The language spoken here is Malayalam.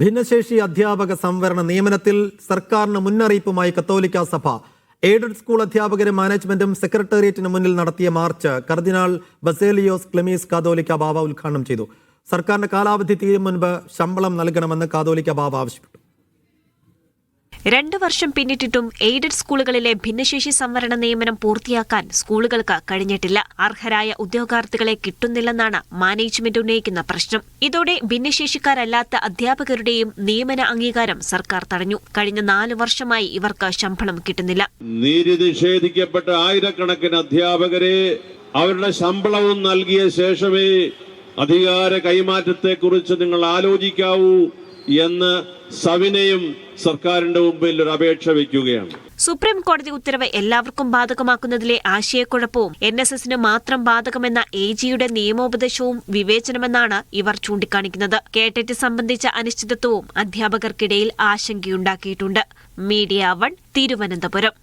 ഭിന്നശേഷി അധ്യാപക സംവരണ നിയമനത്തിൽ സർക്കാരിന് മുന്നറിയിപ്പുമായി കത്തോലിക്ക സഭ. എയ്ഡഡ് സ്കൂൾ അധ്യാപകരും മാനേജ്മെന്റും സെക്രട്ടേറിയറ്റിന് മുന്നിൽ നടത്തിയ മാർച്ച് കർദിനാൾ ബസേലിയോസ് ക്ലെമീസ് കാതോലിക്ക ബാവ ഉദ്ഘാടനം ചെയ്തു. സർക്കാരിന്റെ കാലാവധി തീരും മുൻപ് ശമ്പളം നൽകണമെന്ന് കാതോലിക്ക ബാവ ആവശ്യപ്പെട്ടു. 2 വർഷം പിന്നിട്ടിട്ടും എയ്ഡഡ് സ്കൂളുകളിലെ ഭിന്നശേഷി സംവരണ നിയമനം പൂർത്തിയാക്കാൻ സ്കൂളുകൾക്ക് കഴിഞ്ഞിട്ടില്ല. അർഹരായ ഉദ്യോഗാർത്ഥികളെ കിട്ടുന്നില്ലെന്നാണ് മാനേജ്മെന്റ് ഉന്നയിക്കുന്ന പ്രശ്നം. ഇതോടെ ഭിന്നശേഷിക്കാരല്ലാത്ത അധ്യാപകരുടെയും നിയമന അംഗീകാരം സർക്കാർ തടഞ്ഞു. കഴിഞ്ഞ 4 വർഷമായി ഇവർക്ക് ശമ്പളം കിട്ടുന്നില്ല. നീതി നിഷേധിക്കപ്പെട്ട ആയിരക്കണക്കിന് അധ്യാപകരെ അവരുടെ ശമ്പളവും നൽകിയ ശേഷമേ അധികാര കൈമാറ്റത്തെക്കുറിച്ച് നിങ്ങൾ ആലോചിക്കാവൂ എന്ന് സവിനയം സർക്കാരിന്റെ മുമ്പിൽ ഒരു അപേക്ഷ വയ്ക്കുകയാണ്. സുപ്രീം കോടതി ഉത്തരവ് എല്ലാവർക്കും ബാധകമാക്കുന്നതിലെ ആശയക്കുഴപ്പവും NSSന് മാത്രം ബാധകമെന്ന AGയുടെ നിയമോപദേശവും വിവേചനമെന്നാണ് ഇവർ ചൂണ്ടിക്കാണിക്കുന്നത്. കേട്ടറ്റ് സംബന്ധിച്ച അനിശ്ചിതത്വവും അധ്യാപകർക്കിടയിൽ ആശങ്കയുണ്ടാക്കിയിട്ടുണ്ട്. മീഡിയ 1 തിരുവനന്തപുരം.